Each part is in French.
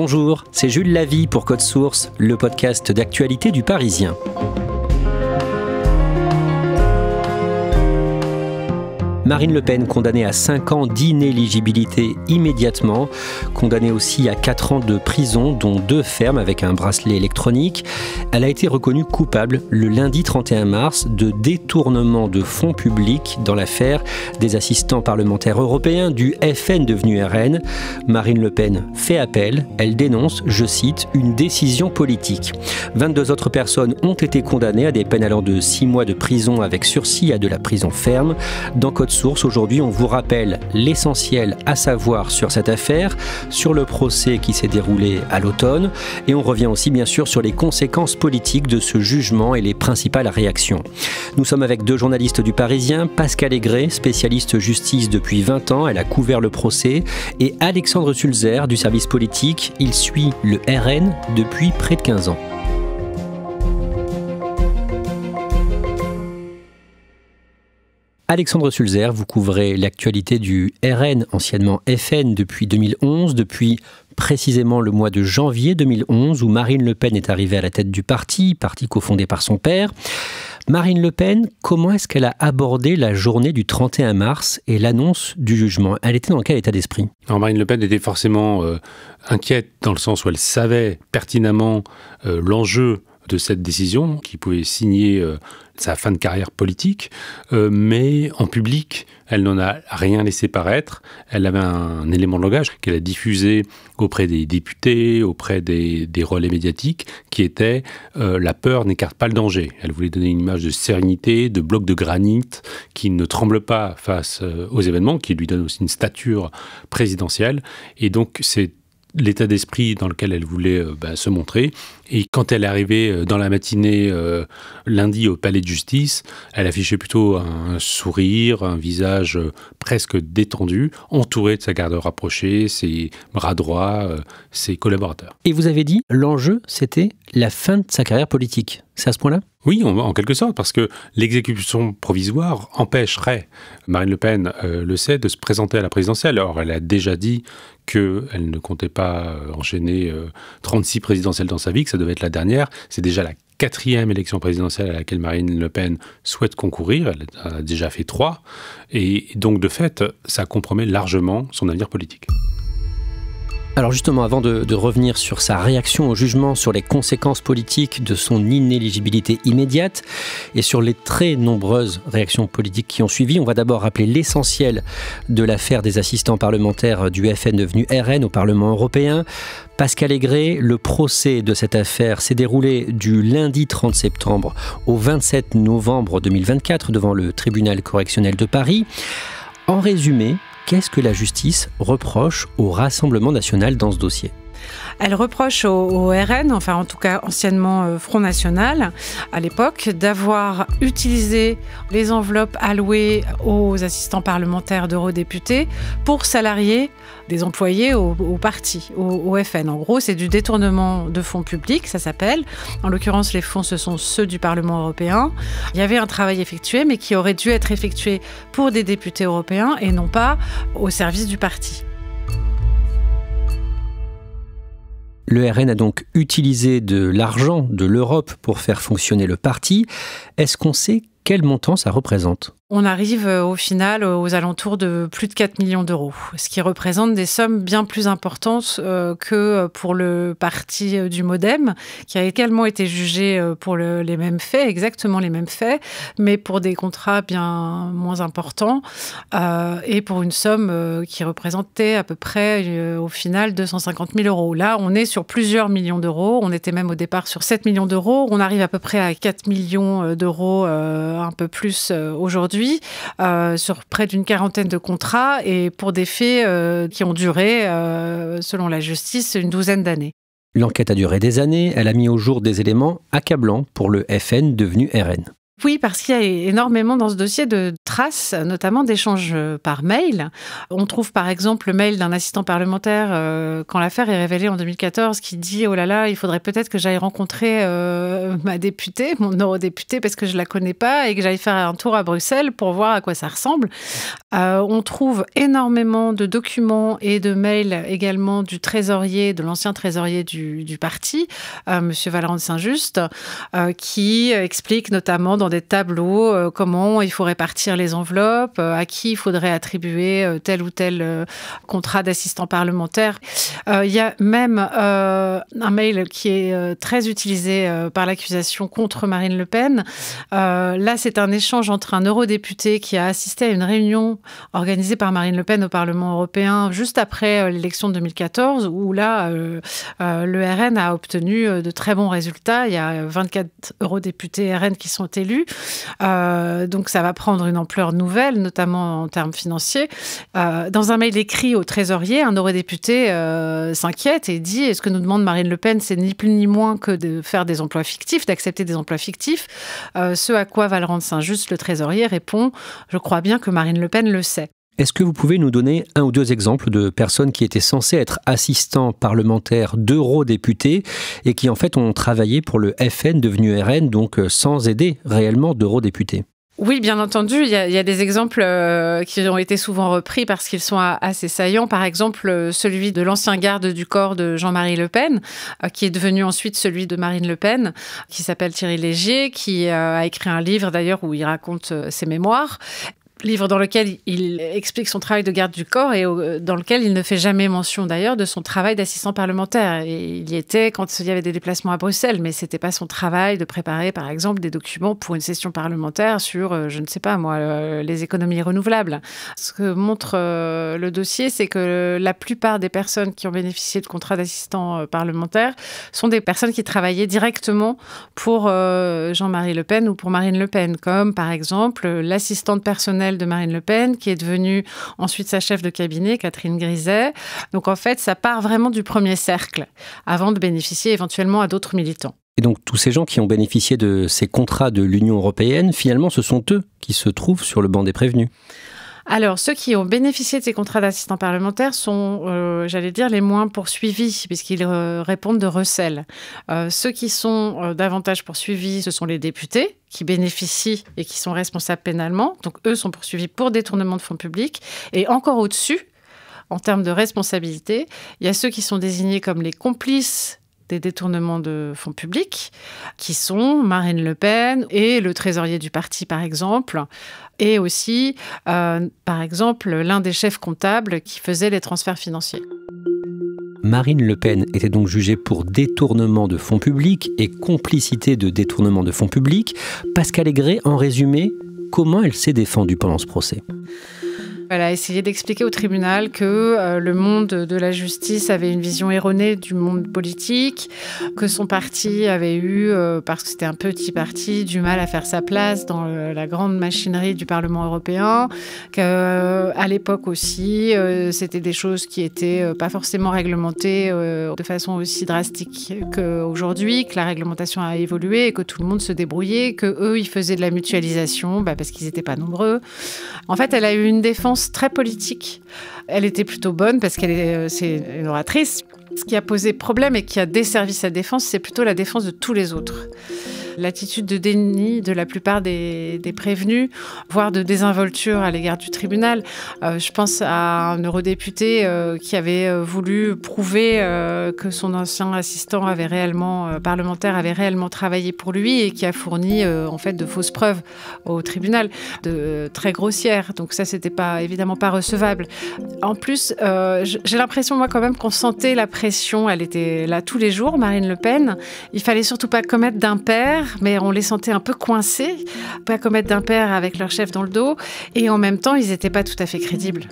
Bonjour, c'est Jules Lavie pour Code Source, le podcast d'actualité du Parisien. Marine Le Pen, condamnée à 5 ans d'inéligibilité immédiatement, condamnée aussi à 4 ans de prison, dont 2 fermes avec un bracelet électronique. Elle a été reconnue coupable le lundi 31 mars de détournement de fonds publics dans l'affaire des assistants parlementaires européens du FN devenu RN. Marine Le Pen fait appel, elle dénonce, je cite, une décision politique. 22 autres personnes ont été condamnées à des peines allant de 6 mois de prison avec sursis à de la prison ferme. Dans Code Source, aujourd'hui, on vous rappelle l'essentiel à savoir sur cette affaire, sur le procès qui s'est déroulé à l'automne, et on revient aussi bien sûr sur les conséquences politiques de ce jugement et les principales réactions. Nous sommes avec 2 journalistes du Parisien, Pascal Aigret, spécialiste justice depuis 20 ans, elle a couvert le procès, et Alexandre Sulzer du service politique, il suit le RN depuis près de 15 ans. Alexandre Sulzer, vous couvrez l'actualité du RN, anciennement FN, depuis 2011, depuis précisément le mois de janvier 2011, où Marine Le Pen est arrivée à la tête du parti cofondé par son père. Marine Le Pen, comment est-ce qu'elle a abordé la journée du 31 mars et l'annonce du jugement? Elle était dans quel état d'esprit? Alors Marine Le Pen était forcément inquiète dans le sens où elle savait pertinemment l'enjeu de cette décision, qui pouvait signer sa fin de carrière politique, mais en public, elle n'en a rien laissé paraître. Elle avait un élément de langage qu'elle a diffusé auprès des députés, auprès des relais médiatiques, qui était la peur n'écarte pas le danger. Elle voulait donner une image de sérénité, de bloc de granit, qui ne tremble pas face aux événements, qui lui donne aussi une stature présidentielle. Et donc, c'est l'état d'esprit dans lequel elle voulait se montrer. Et quand elle est arrivée dans la matinée lundi au palais de justice, elle affichait plutôt un sourire, un visage presque détendu, entouré de sa garde rapprochée, ses bras droits, ses collaborateurs. Et vous avez dit, l'enjeu, c'était la fin de sa carrière politique. C'est à ce point-là ? Oui, en quelque sorte, parce que l'exécution provisoire empêcherait, Marine Le Pen le sait, de se présenter à la présidentielle. Or, elle a déjà dit qu'elle ne comptait pas enchaîner 36 présidentielles dans sa vie, que ça devait être la dernière. C'est déjà la 4e élection présidentielle à laquelle Marine Le Pen souhaite concourir. Elle a déjà fait 3. Et donc, de fait, ça compromet largement son avenir politique. Alors justement, avant de revenir sur sa réaction au jugement, sur les conséquences politiques de son inéligibilité immédiate et sur les très nombreuses réactions politiques qui ont suivi, on va d'abord rappeler l'essentiel de l'affaire des assistants parlementaires du FN devenu RN au Parlement européen. Pascal Aigret, le procès de cette affaire s'est déroulé du lundi 30 septembre au 27 novembre 2024 devant le tribunal correctionnel de Paris. En résumé, qu'est-ce que la justice reproche au Rassemblement national dans ce dossier ? Elle reproche au RN, enfin en tout cas anciennement Front National, à l'époque, d'avoir utilisé les enveloppes allouées aux assistants parlementaires d'eurodéputés pour salarier des employés au parti, au FN. En gros, c'est du détournement de fonds publics, ça s'appelle. En l'occurrence, les fonds, ce sont ceux du Parlement européen. Il y avait un travail effectué, mais qui aurait dû être effectué pour des députés européens et non pas au service du parti. Le RN a donc utilisé de l'argent de l'Europe pour faire fonctionner le parti. Est-ce qu'on sait quel montant ça représente ? On arrive au final aux alentours de plus de 4 millions d'euros, ce qui représente des sommes bien plus importantes que pour le parti du MoDem, qui a également été jugé pour les mêmes faits, exactement les mêmes faits, mais pour des contrats bien moins importants et pour une somme qui représentait à peu près au final 250 000 euros. Là, on est sur plusieurs millions d'euros, on était même au départ sur 7 millions d'euros, on arrive à peu près à 4 millions d'euros, un peu plus aujourd'hui, sur près d'une quarantaine de contrats et pour des faits qui ont duré, selon la justice, une douzaine d'années. L'enquête a duré des années, elle a mis au jour des éléments accablants pour le FN devenu RN. Oui, parce qu'il y a énormément dans ce dossier de traces, notamment d'échanges par mail. On trouve par exemple le mail d'un assistant parlementaire quand l'affaire est révélée en 2014 qui dit « Oh là là, il faudrait peut-être que j'aille rencontrer ma députée, mon eurodéputée, parce que je ne la connais pas et que j'aille faire un tour à Bruxelles pour voir à quoi ça ressemble. » On trouve énormément de documents et de mails également du trésorier, de l'ancien trésorier du parti, Monsieur Vallerand de Saint-Just, qui explique notamment dans des tableaux comment il faut répartir les enveloppes, à qui il faudrait attribuer tel ou tel contrat d'assistant parlementaire. Il y a même un mail qui est très utilisé par l'accusation contre Marine Le Pen. Là, c'est un échange entre un eurodéputé qui a assisté à une réunion organisée par Marine Le Pen au Parlement européen juste après l'élection de 2014, où là, le RN a obtenu de très bons résultats. Il y a 24 eurodéputés RN qui sont élus. Donc ça va prendre une ampleur nouvelle, notamment en termes financiers. Dans un mail écrit au trésorier, un eurodéputé s'inquiète et dit « Ce que nous demande Marine Le Pen, c'est ni plus ni moins que de faire des emplois fictifs, d'accepter des emplois fictifs. » Ce à quoi Vallerand de Saint-Just, le trésorier, répond « Je crois bien que Marine Le Pen le sait. » Est-ce que vous pouvez nous donner un ou deux exemples de personnes qui étaient censées être assistants parlementaires d'eurodéputés et qui en fait ont travaillé pour le FN devenu RN, donc sans aider réellement d'eurodéputés? Oui, bien entendu, il y a des exemples qui ont été souvent repris parce qu'ils sont assez saillants. Par exemple, celui de l'ancien garde du corps de Jean-Marie Le Pen, qui est devenu ensuite celui de Marine Le Pen, qui s'appelle Thierry Légier, qui a écrit un livre d'ailleurs où il raconte ses mémoires. Livre dans lequel il explique son travail de garde du corps et dans lequel il ne fait jamais mention d'ailleurs de son travail d'assistant parlementaire. Et il y était quand il y avait des déplacements à Bruxelles, mais c'était pas son travail de préparer par exemple des documents pour une session parlementaire sur, je ne sais pas moi, les économies renouvelables. Ce que montre le dossier, c'est que la plupart des personnes qui ont bénéficié de contrats d'assistant parlementaire sont des personnes qui travaillaient directement pour Jean-Marie Le Pen ou pour Marine Le Pen, comme par exemple l'assistante personnelle de Marine Le Pen, qui est devenue ensuite sa chef de cabinet, Catherine Griset. Donc en fait, ça part vraiment du premier cercle, avant de bénéficier éventuellement à d'autres militants. Et donc tous ces gens qui ont bénéficié de ces contrats de l'Union européenne, finalement, ce sont eux qui se trouvent sur le banc des prévenus. Alors, ceux qui ont bénéficié de ces contrats d'assistants parlementaires sont, j'allais dire, les moins poursuivis, puisqu'ils répondent de recel. Ceux qui sont davantage poursuivis, ce sont les députés, qui bénéficient et qui sont responsables pénalement. Donc, eux sont poursuivis pour détournement de fonds publics. Et encore au-dessus, en termes de responsabilité, il y a ceux qui sont désignés comme les complices des détournements de fonds publics, qui sont Marine Le Pen et le trésorier du parti, par exemple, et aussi, par exemple, l'un des chefs comptables qui faisait les transferts financiers. Marine Le Pen était donc jugée pour détournement de fonds publics et complicité de détournement de fonds publics. Pascale Aigret, en résumé, comment elle s'est défendue pendant ce procès ? Elle a essayé d'expliquer au tribunal que le monde de la justice avait une vision erronée du monde politique, que son parti avait eu, parce que c'était un petit parti, du mal à faire sa place dans la grande machinerie du Parlement européen, qu'à l'époque aussi, c'était des choses qui étaient pas forcément réglementées de façon aussi drastique qu'aujourd'hui, que la réglementation a évolué et que tout le monde se débrouillait, qu'eux, ils faisaient de la mutualisation parce qu'ils n'étaient pas nombreux. En fait, elle a eu une défense très politique. Elle était plutôt bonne parce c'est une oratrice. Ce qui a posé problème et qui a desservi sa défense, c'est plutôt la défense de tous les autres. L'attitude de déni de la plupart des prévenus, voire de désinvolture à l'égard du tribunal. Je pense à un eurodéputé qui avait voulu prouver que son ancien assistant parlementaire avait réellement travaillé pour lui et qui a fourni en fait de fausses preuves au tribunal, de très grossières. Donc ça, c'était évidemment pas recevable. En plus, j'ai l'impression moi quand même qu'on sentait la pression. Elle était là tous les jours, Marine Le Pen. Il fallait surtout pas commettre d'impair, mais on les sentait un peu coincés, pas commettre d'impair avec leur chef dans le dos, et en même temps, ils n'étaient pas tout à fait crédibles.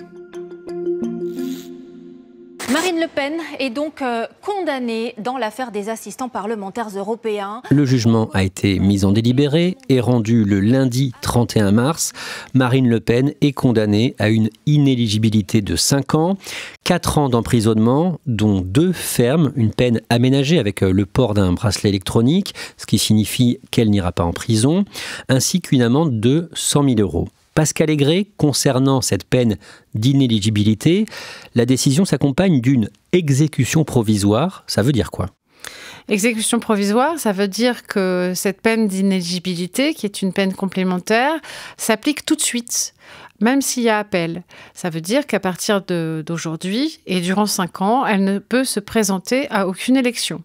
Marine Le Pen est donc condamnée dans l'affaire des assistants parlementaires européens. Le jugement a été mis en délibéré et rendu le lundi 31 mars. Marine Le Pen est condamnée à une inéligibilité de 5 ans, 4 ans d'emprisonnement, dont 2 fermes, une peine aménagée avec le port d'un bracelet électronique, ce qui signifie qu'elle n'ira pas en prison, ainsi qu'une amende de 100 000 €. Pascal Aigret, concernant cette peine d'inéligibilité, la décision s'accompagne d'une exécution provisoire. Ça veut dire quoi ? Exécution provisoire, ça veut dire que cette peine d'inéligibilité, qui est une peine complémentaire, s'applique tout de suite, même s'il y a appel. Ça veut dire qu'à partir d'aujourd'hui et durant 5 ans, elle ne peut se présenter à aucune élection.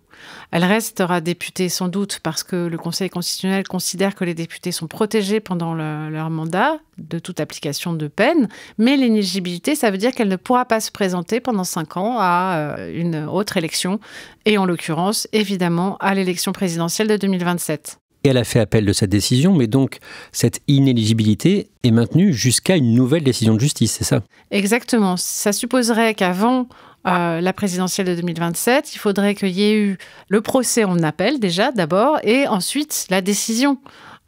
Elle restera députée sans doute parce que le Conseil constitutionnel considère que les députés sont protégés pendant leur mandat de toute application de peine, mais l'inéligibilité, ça veut dire qu'elle ne pourra pas se présenter pendant 5 ans à une autre élection, et en l'occurrence, évidemment, à l'élection présidentielle de 2027. Et elle a fait appel de cette décision, mais donc cette inéligibilité est maintenue jusqu'à une nouvelle décision de justice, c'est ça ? Exactement. Ça supposerait qu'avant la présidentielle de 2027, il faudrait qu'il y ait eu le procès en appel déjà, d'abord, et ensuite la décision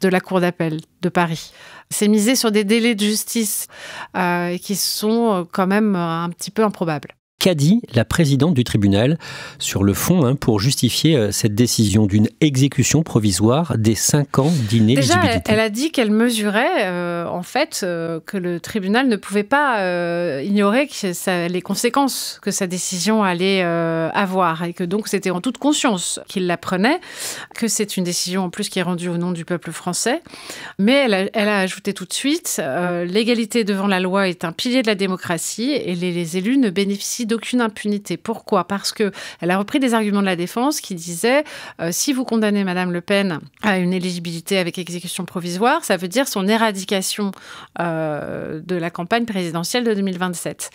de la Cour d'appel de Paris. C'est misé sur des délais de justice qui sont quand même un petit peu improbables. Qu'a dit la présidente du tribunal sur le fond pour justifier cette décision d'une exécution provisoire des 5 ans d'inéligibilité ? Déjà, elle a dit qu'elle mesurait en fait que le tribunal ne pouvait pas ignorer les conséquences que sa décision allait avoir, et que donc c'était en toute conscience qu'il la prenait, que c'est une décision en plus qui est rendue au nom du peuple français. Mais elle a ajouté tout de suite l'égalité devant la loi est un pilier de la démocratie et les élus ne bénéficient d'aucune impunité. Pourquoi ? Parce qu'elle a repris des arguments de la défense qui disaient si vous condamnez Madame Le Pen à une éligibilité avec exécution provisoire, ça veut dire son éradication de la campagne présidentielle de 2027.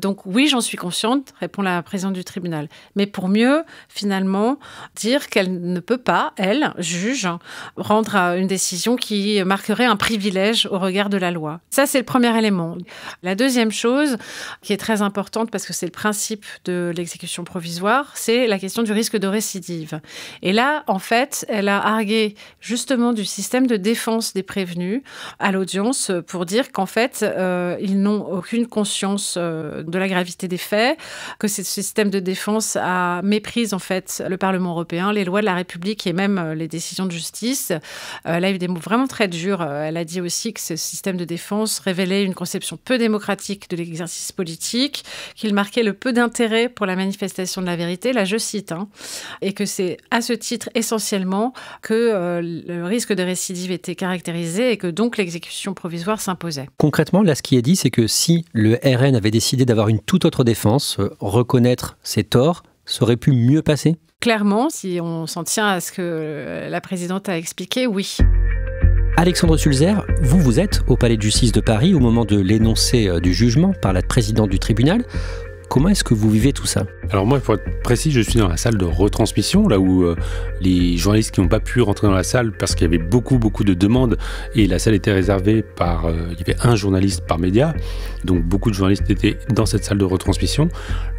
Donc oui, j'en suis consciente, répond la présidente du tribunal. Mais pour mieux, finalement, dire qu'elle ne peut pas, elle, juge, rendre une décision qui marquerait un privilège au regard de la loi. Ça, c'est le premier élément. La deuxième chose, qui est très importante parce que c'est le principe de l'exécution provisoire, c'est la question du risque de récidive. Et là, en fait, elle a argué justement du système de défense des prévenus à l'audience pour dire qu'en fait, ils n'ont aucune conscience de la gravité des faits, que ce système de défense méprise en fait le Parlement européen, les lois de la République et même les décisions de justice. Elle a eu des mots vraiment très durs. Elle a dit aussi que ce système de défense révélait une conception peu démocratique de l'exercice politique, qu'il marquait le peu d'intérêt pour la manifestation de la vérité, là je cite, et que c'est à ce titre essentiellement que le risque de récidive était caractérisé et que donc l'exécution provisoire s'imposait. Concrètement, là ce qui est dit, c'est que si le RN avait décidé d'avoir une toute autre défense, reconnaître ses torts, ça aurait pu mieux passer ? Clairement, si on s'en tient à ce que la présidente a expliqué, oui. Alexandre Sulzer, vous êtes au Palais de justice de Paris au moment de l'énoncé du jugement par la présidente du tribunal. Comment est-ce que vous vivez tout ça ? Alors moi, pour être précis, je suis dans la salle de retransmission, là où les journalistes qui n'ont pas pu rentrer dans la salle parce qu'il y avait beaucoup de demandes et la salle était réservée il y avait un journaliste par média, donc beaucoup de journalistes étaient dans cette salle de retransmission.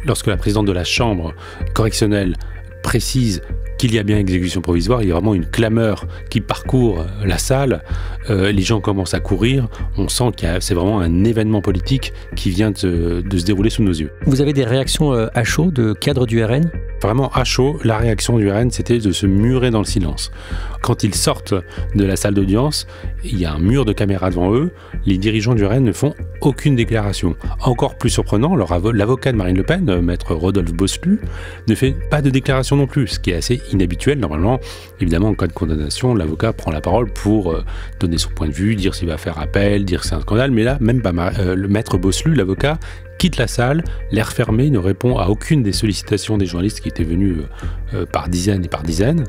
Lorsque la présidente de la chambre correctionnelle précise qu'il y a bien exécution provisoire, il y a vraiment une clameur qui parcourt la salle, les gens commencent à courir, on sent que c'est vraiment un événement politique qui vient de se dérouler sous nos yeux. Vous avez des réactions à chaud de cadres du RN ? Vraiment à chaud, la réaction du RN, c'était de se murer dans le silence. Quand ils sortent de la salle d'audience, il y a un mur de caméras devant eux, les dirigeants du RN ne font aucune déclaration. Encore plus surprenant, l'avocat de Marine Le Pen, maître Rodolphe Bosselut, ne fait pas de déclaration non plus, ce qui est assez inhabituel. Normalement, évidemment, en cas de condamnation, l'avocat prend la parole pour donner son point de vue, dire s'il va faire appel, dire que c'est un scandale, mais là, même pas le maître Bosselut, l'avocat, quitte la salle, l'air fermé, ne répond à aucune des sollicitations des journalistes qui étaient venus par dizaines et par dizaines.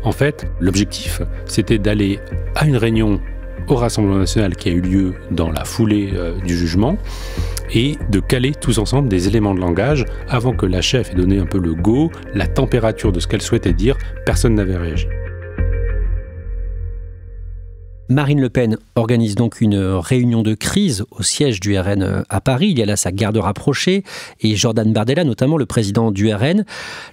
En fait, l'objectif, c'était d'aller à une réunion au Rassemblement national qui a eu lieu dans la foulée du jugement et de caler tous ensemble des éléments de langage avant que la chef ait donné un peu le go, la température de ce qu'elle souhaitait dire. Personne n'avait réagi. Marine Le Pen organise donc une réunion de crise au siège du RN à Paris. Il y a là sa garde rapprochée et Jordan Bardella, notamment le président du RN.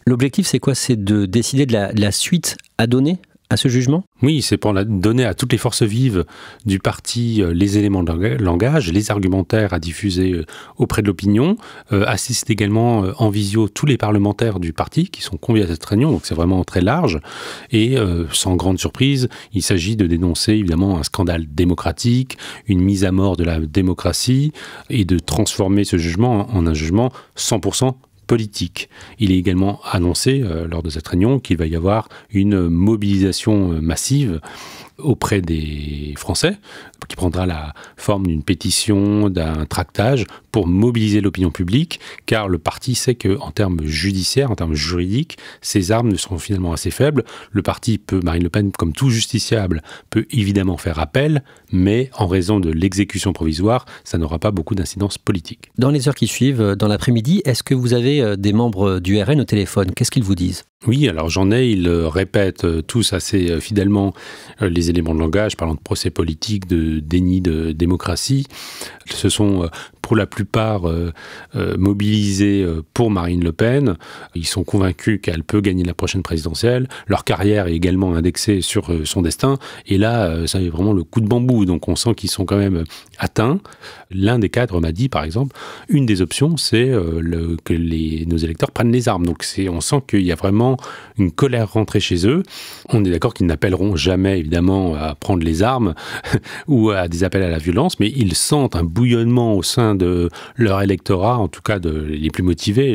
L'objectif, c'est quoi? C'est de décider de la suite à donner à ce jugement? Oui, c'est pour donner à toutes les forces vives du parti les éléments de langage, les argumentaires à diffuser auprès de l'opinion. Assistent également en visio tous les parlementaires du parti qui sont conviés à cette réunion, donc c'est vraiment très large. Et sans grande surprise, il s'agit de dénoncer évidemment un scandale démocratique, une mise à mort de la démocratie et de transformer ce jugement en un jugement 100% politique. Il est également annoncé lors de cette réunion qu'il va y avoir une mobilisation massive auprès des Français, qui prendra la forme d'une pétition, d'un tractage pour mobiliser l'opinion publique, car le parti sait qu'en termes judiciaires, en termes juridiques, ses armes sont finalement assez faibles. Le parti peut, Marine Le Pen, comme tout justiciable, peut évidemment faire appel, mais en raison de l'exécution provisoire, ça n'aura pas beaucoup d'incidence politique. Dans les heures qui suivent, dans l'après-midi, est-ce que vous avez des membres du RN au téléphone? Qu'est-ce qu'ils vous disent? Oui, alors j'en ai, ils répètent tous assez fidèlement les éléments de langage, parlant de procès politique, de déni de démocratie. Ce sont pour la plupart mobilisés pour Marine Le Pen. Ils sont convaincus qu'elle peut gagner la prochaine présidentielle. Leur carrière est également indexée sur son destin. Et là, ça est vraiment le coup de bambou. Donc on sent qu'ils sont quand même atteints. L'un des cadres m'a dit, par exemple, une des options, c'est que nos électeurs prennent les armes. Donc on sent qu'il y a vraiment une colère rentrée chez eux. On est d'accord qu'ils n'appelleront jamais, évidemment, à prendre les armes ou à des appels à la violence, mais ils sentent un bouillonnement au sein de leur électorat, en tout cas les plus motivés,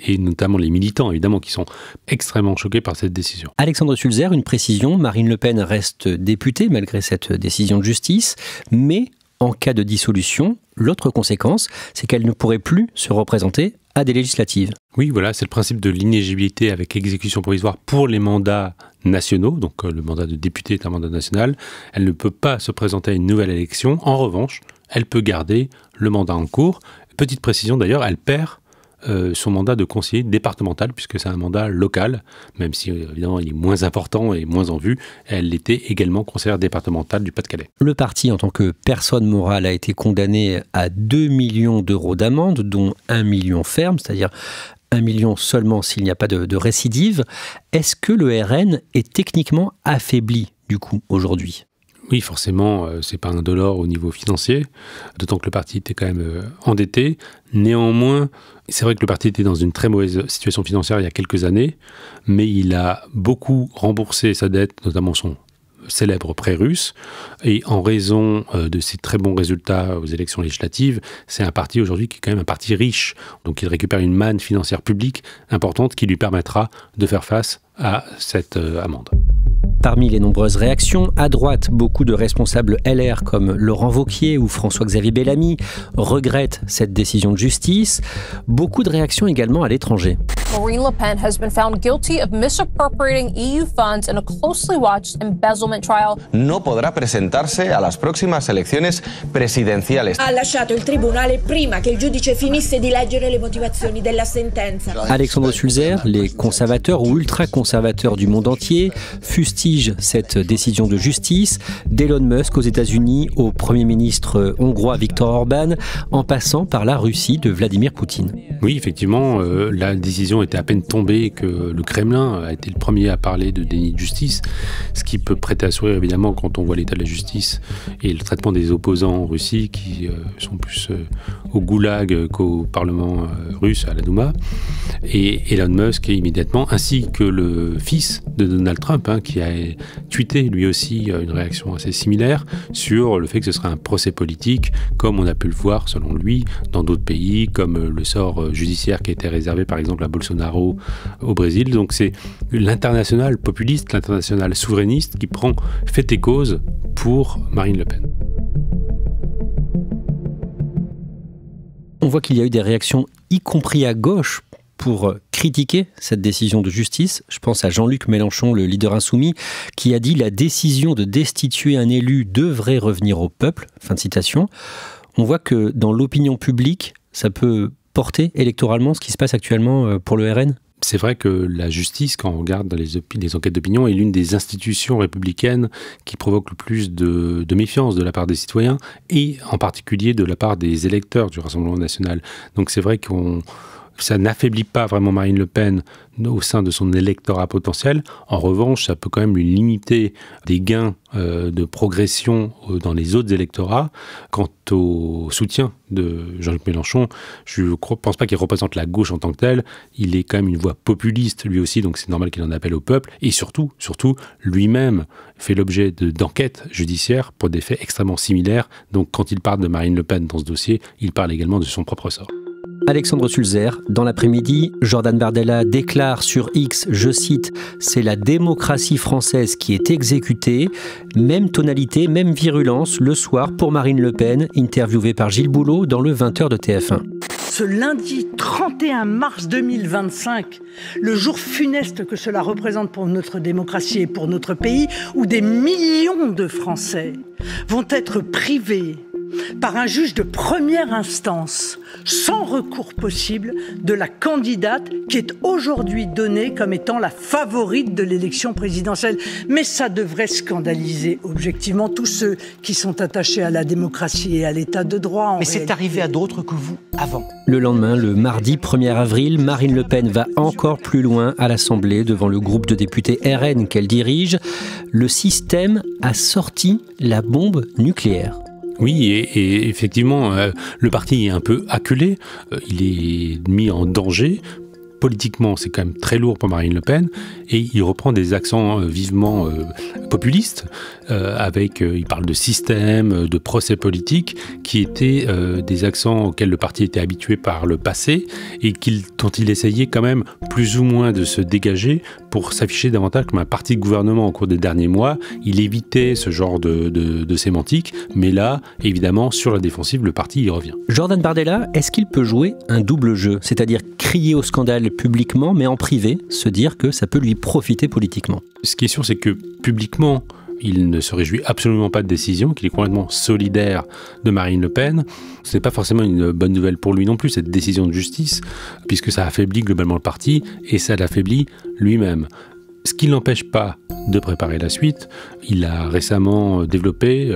et notamment les militants, évidemment, qui sont extrêmement choqués par cette décision. Alexandre Sulzer, une précision, Marine Le Pen reste députée malgré cette décision de justice, mais en cas de dissolution, l'autre conséquence, c'est qu'elle ne pourrait plus se représenter à des législatives. Oui, voilà, c'est le principe de l'inéligibilité avec exécution provisoire pour les mandats nationaux. Donc le mandat de député est un mandat national. Elle ne peut pas se présenter à une nouvelle élection. En revanche, elle peut garder le mandat en cours. Petite précision d'ailleurs, elle perd son mandat de conseiller départemental, puisque c'est un mandat local, même si évidemment il est moins important et moins en vue. Elle était également conseillère départementale du Pas-de-Calais. Le parti, en tant que personne morale, a été condamné à 2 millions d'euros d'amende, dont 1 million ferme, c'est-à-dire 1 million seulement s'il n'y a pas de récidive. Est-ce que le RN est techniquement affaibli, du coup, aujourd'hui ? Oui, forcément, c'est pas indolore au niveau financier, d'autant que le parti était quand même endetté. Néanmoins, c'est vrai que le parti était dans une très mauvaise situation financière il y a quelques années, mais il a beaucoup remboursé sa dette, notamment son célèbre prêt russe, et en raison de ses très bons résultats aux élections législatives, c'est un parti aujourd'hui qui est quand même un parti riche, donc il récupère une manne financière publique importante qui lui permettra de faire face à cette amende. Parmi les nombreuses réactions, à droite, beaucoup de responsables LR comme Laurent Wauquiez ou François-Xavier Bellamy regrettent cette décision de justice. Beaucoup de réactions également à l'étranger. Marine Le Pen has been found guilty of misappropriating EU funds in a closely watched embezzlement trial. No podrá presentarse a las próximas elecciones presidenziali. Ha lasciato il tribunale prima che il giudice finisse di leggere le motivazioni della sentenza. Alexandre Sulzer, les conservateurs ou ultra-conservateurs du monde entier fustigent cette décision de justice, d'Elon Musk aux États-Unis au Premier ministre hongrois Viktor Orban, en passant par la Russie de Vladimir Poutine. Oui, effectivement, la décision était à peine tombée que le Kremlin a été le premier à parler de déni de justice, ce qui peut prêter à sourire évidemment quand on voit l'état de la justice et le traitement des opposants en Russie qui sont plus au goulag qu'au Parlement russe, à la Douma. Et Elon Musk immédiatement, ainsi que le fils de Donald Trump, qui a tweeté lui aussi une réaction assez similaire sur le fait que ce serait un procès politique, comme on a pu le voir selon lui dans d'autres pays, comme le sort judiciaire qui était réservé par exemple à Bolsonaro au Brésil. Donc c'est l'international populiste, l'international souverainiste qui prend fait et cause pour Marine Le Pen. On voit qu'il y a eu des réactions, y compris à gauche, pour critiquer cette décision de justice. Je pense à Jean-Luc Mélenchon, le leader insoumis, qui a dit « La décision de destituer un élu devrait revenir au peuple ». Fin de citation. On voit que dans l'opinion publique, ça peut porter électoralement ce qui se passe actuellement pour le RN ? c'est vrai que la justice, quand on regarde les enquêtes d'opinion, est l'une des institutions républicaines qui provoque le plus de méfiance de la part des citoyens et en particulier de la part des électeurs du Rassemblement national. Donc c'est vrai que ça n'affaiblit pas vraiment Marine Le Pen au sein de son électorat potentiel. En revanche, ça peut quand même lui limiter des gains de progression dans les autres électorats. Quant au soutien de Jean-Luc Mélenchon, je ne pense pas qu'il représente la gauche en tant que telle. Il est quand même une voix populiste lui aussi, donc c'est normal qu'il en appelle au peuple. Et surtout, lui-même fait l'objet d'enquêtes judiciaires pour des faits extrêmement similaires. Donc quand il parle de Marine Le Pen dans ce dossier, il parle également de son propre sort. Alexandre Sulzer, dans l'après-midi, Jordan Bardella déclare sur X, je cite, « C'est la démocratie française qui est exécutée ». Même tonalité, même virulence, le soir pour Marine Le Pen, interviewée par Gilles Boulot dans le 20h de TF1. Ce lundi 31 mars 2025, le jour funeste que cela représente pour notre démocratie et pour notre pays, où des millions de Français vont être privés par un juge de première instance, sans recours possible, de la candidate qui est aujourd'hui donnée comme étant la favorite de l'élection présidentielle. Mais ça devrait scandaliser objectivement tous ceux qui sont attachés à la démocratie et à l'état de droit. Mais c'est arrivé à d'autres que vous avant. Le lendemain, le mardi 1er avril, Marine Le Pen va encore plus loin à l'Assemblée devant le groupe de députés RN qu'elle dirige. Le système a sorti la bombe nucléaire. Oui, et effectivement, le parti est un peu acculé, il est mis en danger. Politiquement, c'est quand même très lourd pour Marine Le Pen, et il reprend des accents vivement populistes, il parle de système, de procès politique, qui étaient des accents auxquels le parti était habitué par le passé, et dont il essayait quand même plus ou moins de se dégager pour s'afficher davantage comme un parti de gouvernement au cours des derniers mois. Il évitait ce genre de sémantique, mais là, évidemment, sur la défensive, le parti y revient. Jordan Bardella, est-ce qu'il peut jouer un double jeu, c'est-à-dire crier au scandale publiquement, mais en privé, se dire que ça peut lui profiter politiquement? Ce qui est sûr, c'est que publiquement, il ne se réjouit absolument pas de décision, qu'il est complètement solidaire de Marine Le Pen. Ce n'est pas forcément une bonne nouvelle pour lui non plus, cette décision de justice, puisque ça affaiblit globalement le parti et ça l'affaiblit lui-même. Ce qui ne l'empêche pas de préparer la suite. Il a récemment développé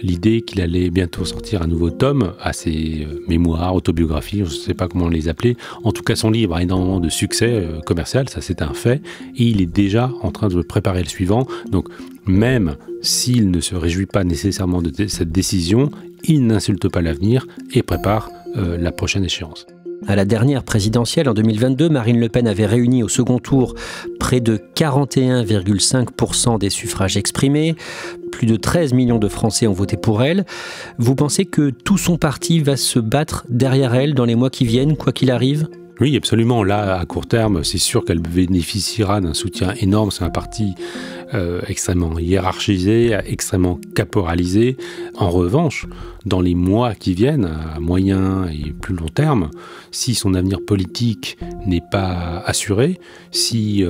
l'idée qu'il allait bientôt sortir un nouveau tome à ses mémoires, autobiographies, je ne sais pas comment les appeler. En tout cas, son livre a énormément de succès commercial, ça c'est un fait. Et il est déjà en train de préparer le suivant. Donc, même s'il ne se réjouit pas nécessairement de cette décision, il n'insulte pas l'avenir et prépare la prochaine échéance. À la dernière présidentielle en 2022, Marine Le Pen avait réuni au second tour près de 41,5% des suffrages exprimés. Plus de 13 millions de Français ont voté pour elle. Vous pensez que tout son parti va se battre derrière elle dans les mois qui viennent, quoi qu'il arrive ? Oui, absolument. Là, à court terme, c'est sûr qu'elle bénéficiera d'un soutien énorme. C'est un parti extrêmement hiérarchisé, extrêmement caporalisé. En revanche, dans les mois qui viennent, à moyen et plus long terme, si son avenir politique n'est pas assuré, si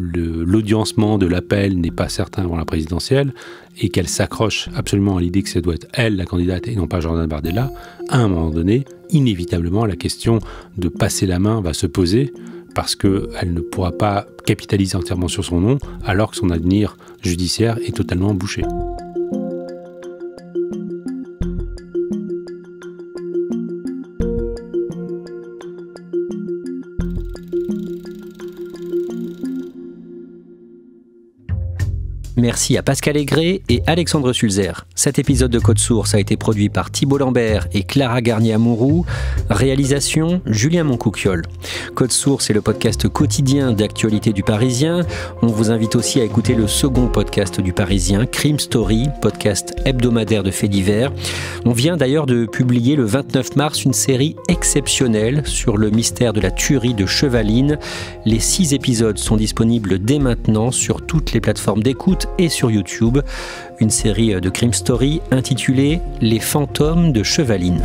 l'audiencement de l'appel n'est pas certain avant la présidentielle, et qu'elle s'accroche absolument à l'idée que ça doit être elle la candidate et non pas Jordan Bardella, à un moment donné, inévitablement, la question de passer la main va se poser parce qu'elle ne pourra pas capitaliser entièrement sur son nom alors que son avenir judiciaire est totalement bouché. Merci à Pascal Aigret et Alexandre Sulzer. Cet épisode de Code Source a été produit par Thibault Lambert et Clara Garnier-Amouroux. Réalisation, Julien Moncouquiol. Code Source est le podcast quotidien d'actualité du Parisien. On vous invite aussi à écouter le second podcast du Parisien, Crime Story, podcast hebdomadaire de faits divers. On vient d'ailleurs de publier le 29 mars une série exceptionnelle sur le mystère de la tuerie de Chevaline. Les 6 épisodes sont disponibles dès maintenant sur toutes les plateformes d'écoute et sur YouTube, une série de Crime Story intitulée « Les fantômes de Chevaline ».